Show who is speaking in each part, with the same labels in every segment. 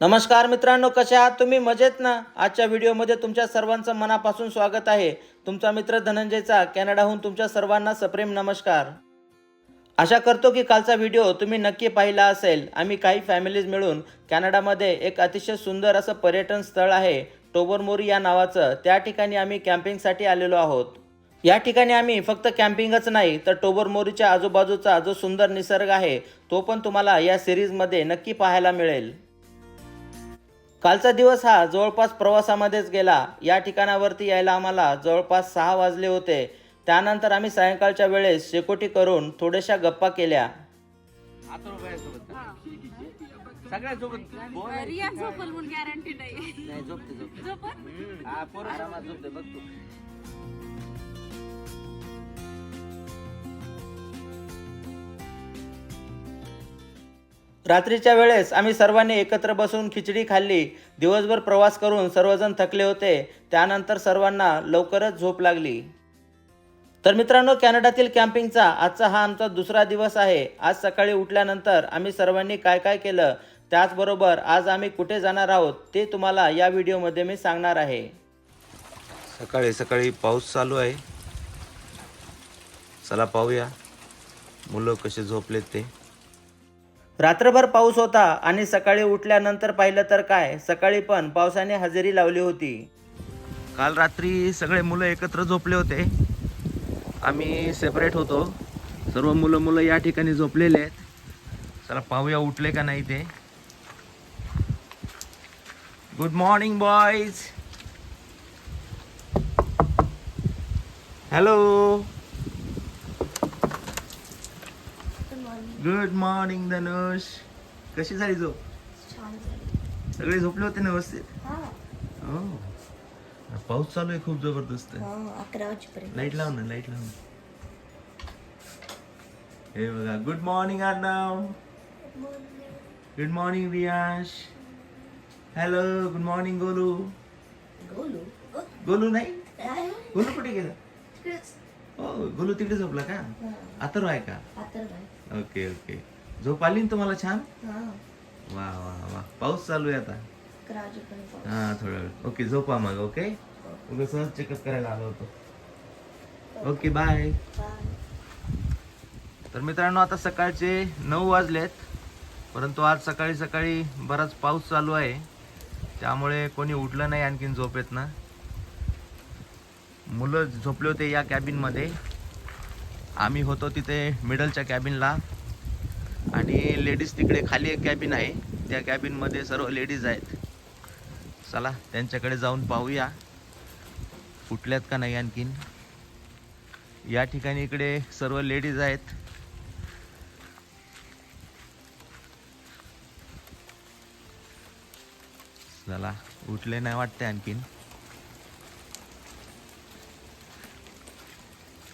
Speaker 1: नमस्कार मित्रांनो, कसे आहात तुम्ही? मजेत ना? आजच्या व्हिडिओमध्ये तुमच्या सर्वांचं मनापासून स्वागत आहे. तुमचा मित्र धनंजयचा कॅनडाहून तुमच्या सर्वांना सप्रेम नमस्कार. आशा करतो की कालचा व्हिडिओ तुम्ही नक्की पाहिला असेल. आम्ही काही फॅमिलीज मिळून कॅनडामध्ये एक अतिशय सुंदर असं पर्यटन स्थळ आहे टोबरमोरी या नावाचं. त्या ठिकाणी आम्ही कॅम्पिंगसाठी आलेलो आहोत. या ठिकाणी आम्ही फक्त कॅम्पिंगच नाही तर टोबरमोरीच्या आजूबाजूचा जो सुंदर निसर्ग आहे तो पण तुम्हाला या सिरीजमध्ये नक्की पाहायला मिळेल. कालचा दिवस हा जवळपास प्रवासामध्येच गेला. या ठिकाणावरती यायला आम्हाला जवळपास 6 वाजले होते. त्यानंतर आम्ही सायंकाळच्या वेळेस शेकोटी करून थोड्याशा गप्पा केल्या.
Speaker 2: सगळ्या सोबत
Speaker 3: रिया झोपल म्हणून गॅरंटी नाही.
Speaker 2: नाही झोपते
Speaker 3: झोपत
Speaker 2: हा पोरं आरामात झोपते बघ तू.
Speaker 1: रात्रीच्या वेळेस आम्ही सर्वांनी एकत्र बसून खिचडी खाल्ली. दिवसभर प्रवास करून सर्वजण थकले होते. त्यानंतर सर्वांना लवकरच झोप लागली. तर मित्रांनो, कॅनडातील कॅम्पिंगचा आजचा हा आमचा दुसरा दिवस आहे. आज सकाळी उठल्यानंतर आम्ही सर्वांनी काय काय केलं, त्याचबरोबर आज आम्ही कुठे जाणार आहोत ते तुम्हाला या व्हिडिओमध्ये मी सांगणार आहे.
Speaker 4: सकाळी सकाळी पाऊस चालू आहे. चला पाहूया मुलं कसे झोपलेत ते.
Speaker 1: रात्रभर पाऊस होता आणि सकाळी उठल्यानंतर पाहिलं तर काय, सकाळी पण पावसाने हजेरी लावली होती.
Speaker 4: काल रात्री सगळे मुलं एकत्र झोपले होते. आम्ही सेपरेट होतो. सर्व मुलं या ठिकाणी झोपलेले आहेत. चला पाहूया उठले का नाही ते. Good morning boys. Hello, good morning Dhanush. कशी झाली झोप? सगळे झोपले होते ना व्यवस्थित? हो. पाऊस चालू आहे खूप जबरदस्त.
Speaker 3: 11 वाजेपर्यंत
Speaker 4: लाईट लाव ना, लाईट लाव ना. हे बघा, good morning Arnav. Good morning Riyash. Hello, good morning Golu. Golu नाही? गोलू कुठे गेला? हो, गोलू तिकडे झोपला का? अथर्व आहे का? Okay okay. झोप आली ना तुम्हाला छान? वा वा वा. पाऊस चालू आहे आता. हा, थोडा वेळ. ओके, झोपा मग. ओके, उद्या सहज चेकअप करायला आलो होतो. Okay, bye. तर मित्रांनो, आता सकाळचे 9 वाजलेत, परंतु आज सकाळी सकाळी बराच पाऊस चालू आहे. त्यामुळे कोणी उठलं नाही आणखीन झोपेत ना. मुलं झोपले होते या कॅबिनमध्ये. आम्ही होतो तिथे मिडलच्या कॅबिनला आणि लेडीज तिकडे खाली एक कॅबिन आहे. त्या कॅबिनमध्ये सर्व लेडीज आहेत. चला त्यांच्याकडे जाऊन पाहूया उठल्यात का नाही आणखीन. या ठिकाणी इकडे सर्व लेडीज आहेत. चला, उठले नाही वाटते आणखीन.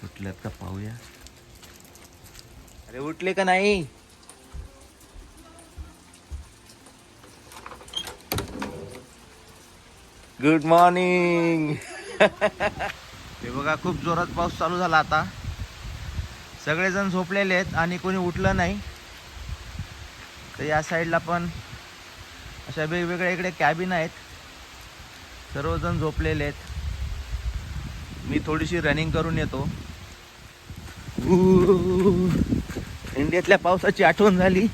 Speaker 4: उठल्यात का पाहूया. अरे उठले का नाही? Good morning. हे बघा, खूप जोरात पाऊस चालू झाला आता. सगळेजण झोपलेले आहेत आणि कोणी उठलं नाही. तर या साईडला पण अशा वेगवेगळ्या इकडे कॅबिन आहेत. सर्वजण झोपलेले आहेत. मी थोडीशी रनिंग करून येतो. इंडियातल्या पावसाची आठवण झाली.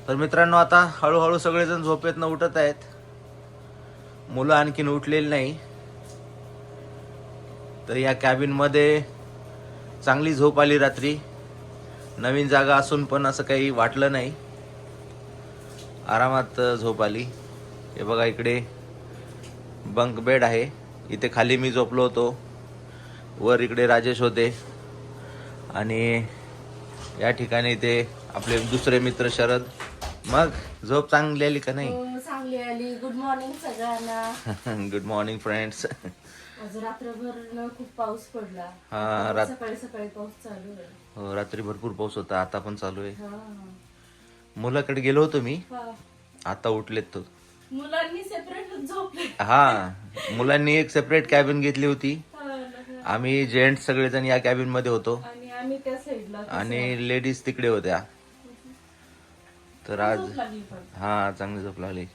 Speaker 4: तर मित्रांनो, आता हळूहळू सगळेजण झोपेतनं उठत आहेत. मुलं आणखीन उठलेली नाही. तर या कॅबिनमध्ये चांगली झोप आली रात्री. नवीन जागा असून पण असं काही वाटलं नाही. आरामात झोप आली. हे बघा, इकडे बंक बेड आहे. इथे खाली मी झोपलो होतो. वर इकडे राजेश होते आणि या ठिकाणी इथे आपले दुसरे मित्र शरद. मग झोप चांगली आली का नाही?
Speaker 3: चांगली आली. गुड मॉर्निंग सगळ्यांना.
Speaker 4: Good morning friends.
Speaker 3: आज रात्रभर खूप पाऊस पडला.
Speaker 4: हा,
Speaker 3: सकाळी सकाळी पाऊस चालू आहे.
Speaker 4: हो, रात्री भरपूर पाऊस होता. आता पण चालू आहे. मुलाकडे गेलो होतो मी. आता उठलेत तो.
Speaker 3: मुलांनी सेपरेट झोपले.
Speaker 4: हा, मुलांनी एक सेपरेट कॅबिन घेतली होती. आम्ही जेंट्स सगळेजण या कॅबिन मध्ये होतो.
Speaker 3: आणि आम्ही त्या साईडला
Speaker 4: आणि लेडीज तिकडे होत्या. तर आज
Speaker 3: लागली पण.
Speaker 4: हा चांगली झोप लागली.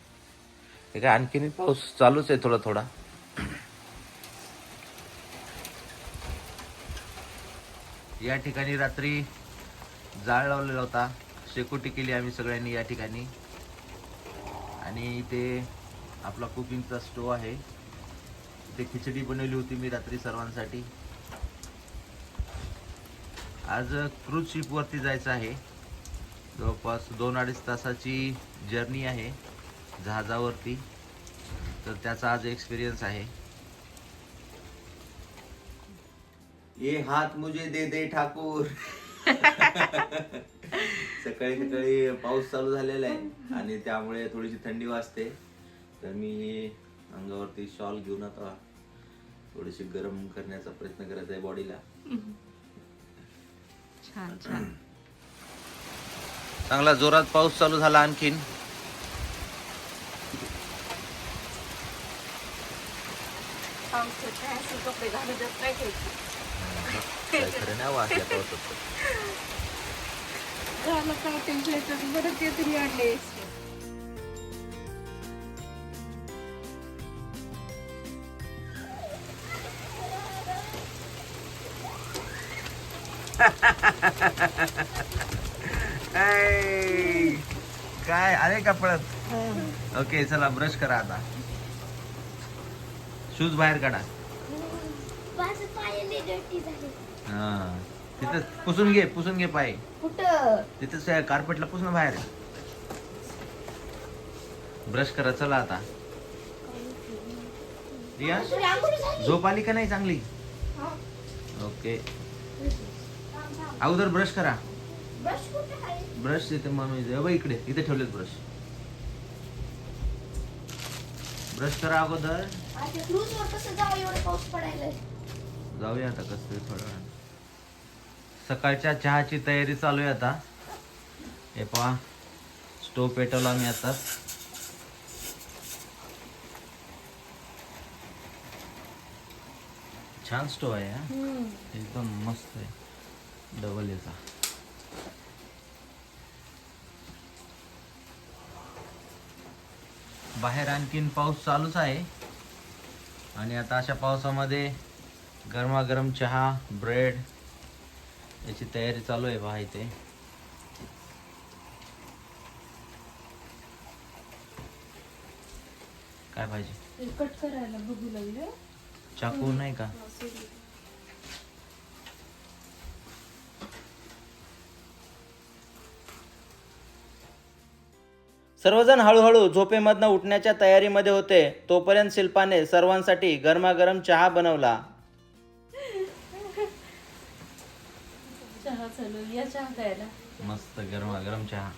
Speaker 4: हे काय आणखीन पाऊस चालूच आहे थोडा थोडा. या ठिकाणी रात्री जाळ लावलेला होता. शेकोटी केली आम्ही सगळ्यांनी या ठिकाणी. आणि इथे आपला कुकिंगचा स्टोव आहे. इथे खिचडी बनवली होती मी रात्री सर्वांसाठी. आज क्रूज शिप वरती जायचं आहे. जवळपास 2-2.5 तासाची जर्नी आहे जहाजावरती. तर त्याचा आज एक्सपिरियन्स आहे. ये हात मुझे दे दे ठाकूर. सकाळी सकाळी पाऊस चालू झालेला आहे आणि त्यामुळे थोडीशी थंडी वाजते. तर मी अंगावरती शॉल घेऊन आता थोडीशी गरम करण्याचा प्रयत्न करत आहे बॉडीला.
Speaker 5: छान छान.
Speaker 4: चांगला जोरात पाऊस चालू झाला आणखीन.
Speaker 3: पावसाचे असे कपडे घालू देत नाही घ्यायचे.
Speaker 4: काय खरं नाही वास या पावसाचं.
Speaker 5: झालं का टेन्शन बरं ते तुम्ही आणले.
Speaker 4: ऐ, काय आले का पळत. ओके चला ब्रश करा आता. शूज बाहेर काढा. हा तिथं पुसून घे पाय.
Speaker 3: कुठं
Speaker 4: तिथं कार्पेटला पुसून बाहेर. ब्रश करा चला आता. रिया झोप आली का नाही चांगली. ओके अगोदर ब्रश करा. ब्रश इथे म्हणून इकडे इथे ठेवलेत ब्रश. ब्रश करा अगोदर. जाऊया आता कसं तरी थोडं वेळानं. सकाळच्या चहाची तयारी चालू आहे आता. हे पहा स्टोव पेटवला मी आता. छान स्टोव आहे हा. एकदम मस्त आहे डबल याचा. बाहेर आणखीन पाऊस चालूच आहे आणि आता अशा पावसामध्ये गरमागरम चहा ब्रेड याची तयारी चालू आहे पहा इथे. काय पाहिजे
Speaker 3: कट करायला बघू लागले.
Speaker 4: चाकू नाही का.
Speaker 1: सर्वजण हळूहळू झोपेमधनं उठण्याच्या तयारीमध्ये होते. तोपर्यंत शिल्पाने सर्वांसाठी गरमागरम चहा बनवला.
Speaker 3: चहा चालू या चहा प्यायला.
Speaker 4: मस्त गरमागरम चहा.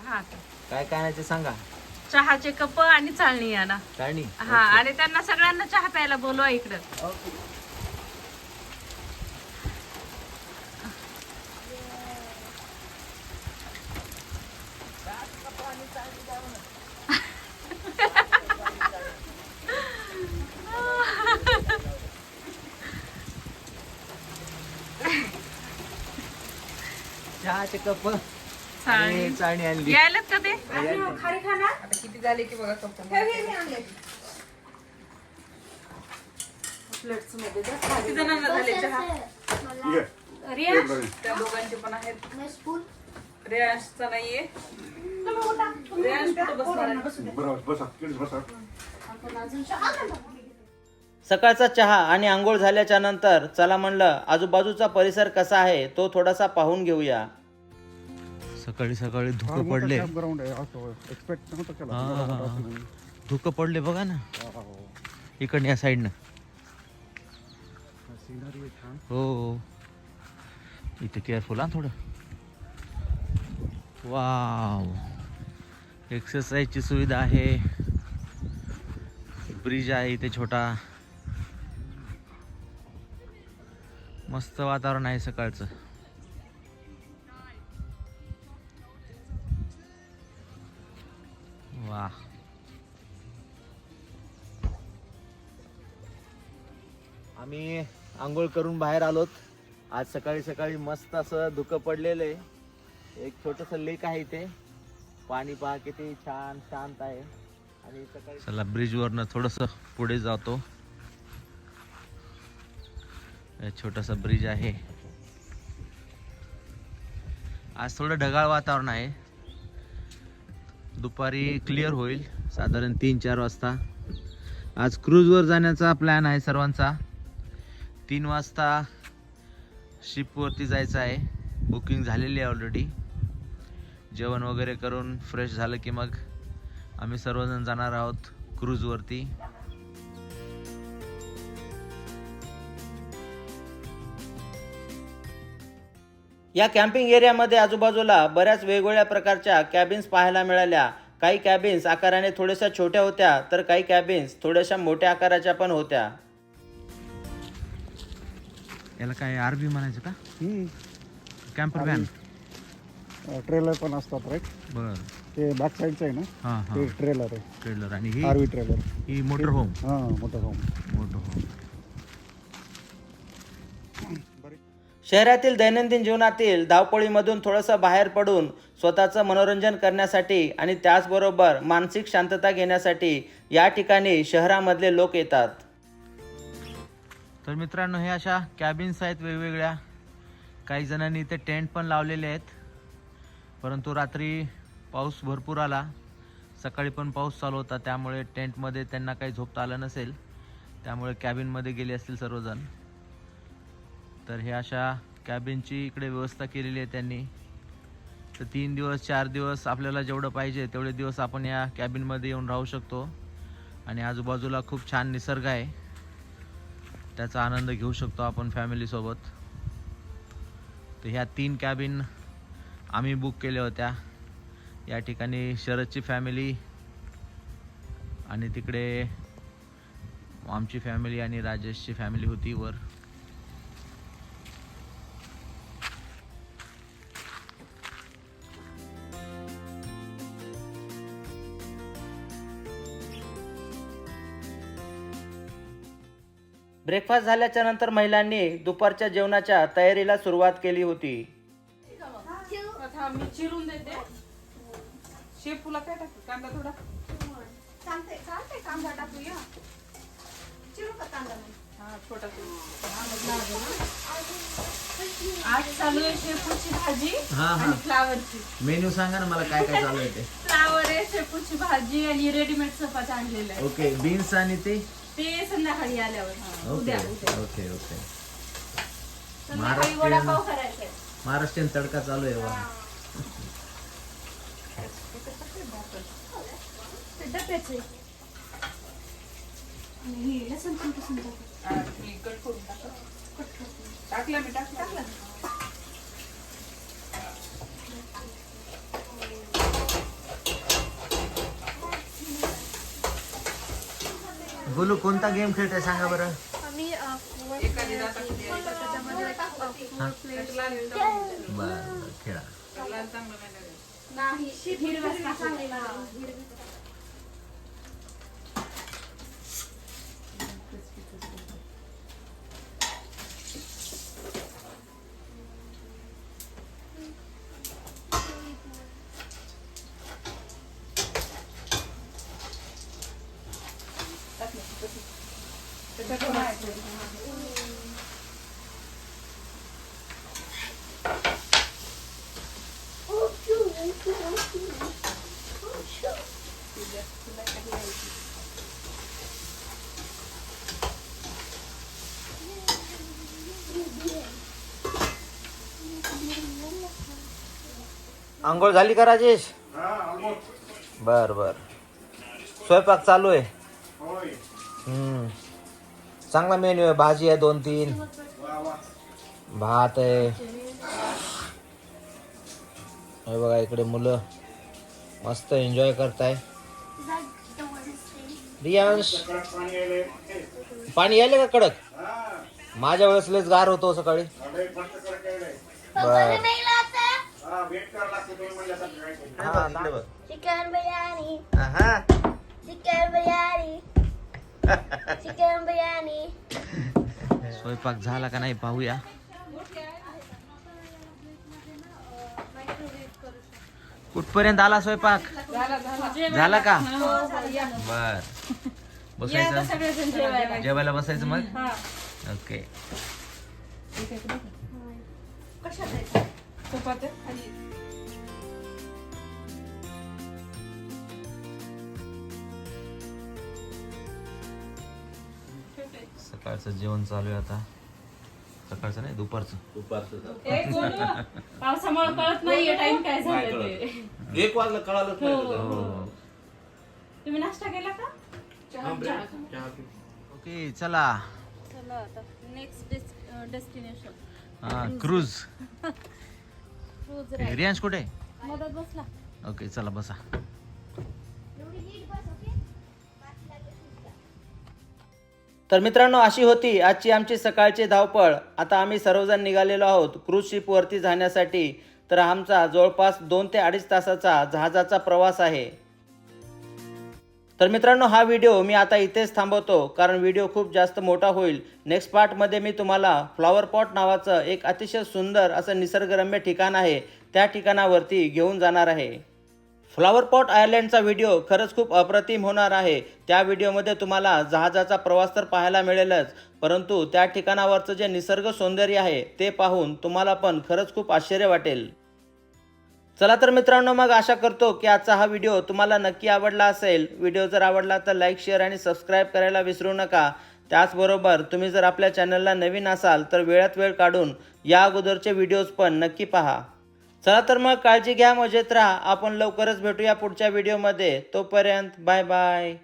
Speaker 5: हा
Speaker 4: काय काय नाही ते सांगा.
Speaker 5: चहाचे कप आणि चाळणी आणा.
Speaker 4: चाळणी.
Speaker 5: हा आणि त्यांना सगळ्यांना चहा प्यायला बोलवा इकडं.
Speaker 4: चहाचे कप
Speaker 5: चाळणी
Speaker 4: चाळणी आणली.
Speaker 5: यायलात का ते.
Speaker 3: प्लेट्स मध्ये द्या.
Speaker 5: किती जणांना झाले चहा. रियाश त्या दोघांचे पण आहेत. रियाशचा नाहीये. रियाश कुठं बसणार आहे?
Speaker 1: सकाळचा चहा आणि आंघोळ झाल्याच्या नंतर चला म्हणलं आजूबाजूचा परिसर कसा आहे तो थोडासा पाहून घेऊया.
Speaker 4: सकाळी सकाळी धुकं पडले. धुकं पडले बघा ना इकडनं या साईडनं. हो इथे केअरफुल हा थोडं. वाव एक्सरसाइजची सुविधा आहे. ब्रिज आहे इथे छोटा. मस्त वातावरण आहे सकाळचं. वा आम्ही आंघोळ करून बाहेर आलोत आज सकाळी सकाळी मस्त असं धुकं पडलेलं आहे. एक छोटस लेक आहे इथे. पाणी पहा किती छान शांत आहे. आणि सकाळी चला ब्रिज वरनं थोडस पुढे जातो. छोटासा ब्रिज आहे. आज थोडं ढगाळ वातावरण आहे. दुपारी क्लिअर होईल साधारण 3-4 वाजता. आज क्रूजवर जाण्याचा प्लॅन आहे सर्वांचा. 3 वाजता शिपवरती जायचं आहे. बुकिंग झालेली आहे ऑलरेडी. जेवण वगैरे करून फ्रेश झालं की मग आम्ही सर्वजण जाणार आहोत क्रूजवरती.
Speaker 1: या कॅम्पिंग एरियामध्ये आजूबाजूला बऱ्याच वेगवेगळ्या प्रकारच्या कॅबिन्स पाहायला मिळाल्या. काही कॅबिन्स आकाराने थोड्याशा छोट्या होत्या तर काही कॅबिन्स थोड्याशा मोठ्या आकाराच्या पण होत्या.
Speaker 4: याला काय आरबी म्हणायचं का? Camper van.
Speaker 6: ट्रेलर पण असतात राईट.
Speaker 4: बर.
Speaker 6: ते बॅक साईडचं आहे ना,
Speaker 4: हां हां.
Speaker 6: ते ट्रेलर आहे.
Speaker 4: ट्रेलर. आणि ही
Speaker 6: आरवी ट्रेलर.
Speaker 4: ही मोटर होम.
Speaker 6: हां, मोटर होम.
Speaker 4: Motor home.
Speaker 1: शहरातील दैनंदिन जीवनातील धावपळीमधून थोडंसं बाहेर पडून स्वतःचं मनोरंजन करण्यासाठी आणि त्याचबरोबर मानसिक शांतता घेण्यासाठी या ठिकाणी शहरामधले लोक येतात.
Speaker 4: तर मित्रांनो, हे अशा कॅबिन्स आहेत वेगवेगळ्या. काही जणांनी इथे टेंट पण लावलेले आहेत. परंतु रात्री पाऊस भरपूर आला. सकाळी पण पाऊस चालू होता. त्यामुळे टेंटमध्ये त्यांना काही झोपता आलं नसेल. त्यामुळे कॅबिनमध्ये गेले असतील सर्वजण. तर हे अशा कॅबिनची इकडे व्यवस्था केलेली आहे त्यांनी. तर 3 दिवस 4 दिवस आपल्याला जेवढं पाहिजे तेवढे दिवस आपण या कॅबिनमध्ये येऊन राहू शकतो. आणि आजूबाजूला खूप छान निसर्ग आहे. त्याचा आनंद घेऊ शकतो आपण फॅमिलीसोबत. तर ह्या 3 कॅबिन आम्ही बुक केल्या होत्या. या ठिकाणी शरदची फॅमिली आणि तिकडे आमची फॅमिली आणि राजेशची फॅमिली होती वर.
Speaker 1: ब्रेकफास्ट झाल्याच्या नंतर महिलांनी दुपारच्या जेवणाच्या तयारीला सुरुवात केली होती.
Speaker 5: आता मी चिरून देते. शेपूला काय टाकू? कांदा थोडा.
Speaker 3: चालते कांदा टाकूया. चिरू का कांदा?
Speaker 5: हा, छोटा. आज चालू आहे शेपूची भाजी आणि फ्लावरची.
Speaker 4: मेन्यू सांगा ना मला, काय काय चालू आहे ते.
Speaker 5: फ्लावर आहे, शेपूची भाजी आणि रेडीमेड चपाती आणलेलं आहे.
Speaker 4: ओके. बीन्स आणि ते
Speaker 5: संध्याकाळी आल्यावर.
Speaker 4: Okay okay okay.
Speaker 3: संध्याकाळी वडापाव करायचा.
Speaker 4: महाराष्ट्रीयन तडका चालू आहे वा.
Speaker 3: डब्याचे आणि लसूण पण किसून
Speaker 5: कट करून टाकलं मी टाकलं.
Speaker 4: बोलू, कोणता गेम खेळताय सांगा बरं.
Speaker 5: एखादी जातात
Speaker 4: बरं खेळा.
Speaker 3: नाही हिरवा चांगला.
Speaker 1: आंघोळ झाली का राजेश? बर बर. स्वयंपाक चालू आहे. चांगला मेन्यू आहे. भाजी आहे 2-3, भात आहे. हे बघा इकडे मुलं मस्त एन्जॉय करताय. रियांश, पाणी यायले का कडक? माझ्या वेळेस लयच गार होतो सकाळी. बर.
Speaker 7: चिकन बिर्याणी,
Speaker 1: आहा.
Speaker 7: Chicken biryani, chicken biryani.
Speaker 4: स्वयंपाक झाला का नाही पाहूया. कुठपर्यंत आला स्वयंपाक
Speaker 5: झाला झाला
Speaker 4: झाला का
Speaker 5: या.
Speaker 4: बर
Speaker 5: या आता
Speaker 4: बसायचं
Speaker 5: सगळेजण जेवायला.
Speaker 4: जेवायला बसायचं मग
Speaker 5: हा.
Speaker 4: ओके
Speaker 3: कशात आहे?
Speaker 5: चपात्या खाली.
Speaker 4: सकाळचं जेवण चालू आहे आता सकाळचं नाही दुपारचं
Speaker 5: ए, गोलू, पावसामुळे कळत नाहीये टाइम काय झालं ते.
Speaker 2: 1 वाजला कळालंच नाही तुला.
Speaker 4: हो.
Speaker 5: तुम्ही नाश्ता केला का?
Speaker 4: ओके चला
Speaker 3: चला आता नेक्स्ट डेस्टिनेशन
Speaker 4: हा क्रूज
Speaker 3: क्रूज
Speaker 4: रियांश कुठे
Speaker 3: मदत बसला.
Speaker 4: ओके चला बसा
Speaker 7: एवढी नीट बस ओके माती लागली तुला.
Speaker 1: तर मित्रांनो अशी होती आजची आमची सकाळची धावपळ. आता आम्ही सर्वजण निघालेलो आहोत क्रूज शिपवरती जाण्यासाठी. तर आमचा जवळपास 2 ते 2.5 तासाचा जहाजाचा प्रवास आहे. तर मित्रांनो हा व्हिडिओ मी आता इथेच थांबवतो कारण व्हिडिओ खूप जास्त मोठा होईल. नेक्स्ट पार्टमध्ये मी तुम्हाला फ्लॉवर पॉट नावाचं एक अतिशय सुंदर असं निसर्गरम्य ठिकाण आहे त्या ठिकाणावरती घेऊन जाणार आहे. फ्लॉवर पॉट आयलँडचा व्हिडिओ खरंच खूप अप्रतिम होणार आहे. त्या व्हिडिओमध्ये तुम्हाला जहाजाचा प्रवास तर पाहायला मिळेलच परंतु त्या ठिकाणावरचं जे निसर्ग सौंदर्य आहे ते पाहून तुम्हाला पण खरंच खूप आश्चर्य वाटेल. चला तर मित्रांनो मग आशा करतो की आजचा हा व्हिडिओ तुम्हाला नक्की आवडला असेल. व्हिडिओ जर आवडला तर लाईक शेअर आणि सबस्क्राईब करायला विसरू नका. त्याचबरोबर तुम्ही जर आपल्या चॅनलला नवीन असाल तर वेळात वेळ काढून या अगोदरचे व्हिडिओज पण नक्की पहा. चला तर मग काळजी घ्या मजेत राहा. आपण लवकरच भेटूया पुढच्या व्हिडिओमध्ये. तोपर्यंत बाय बाय.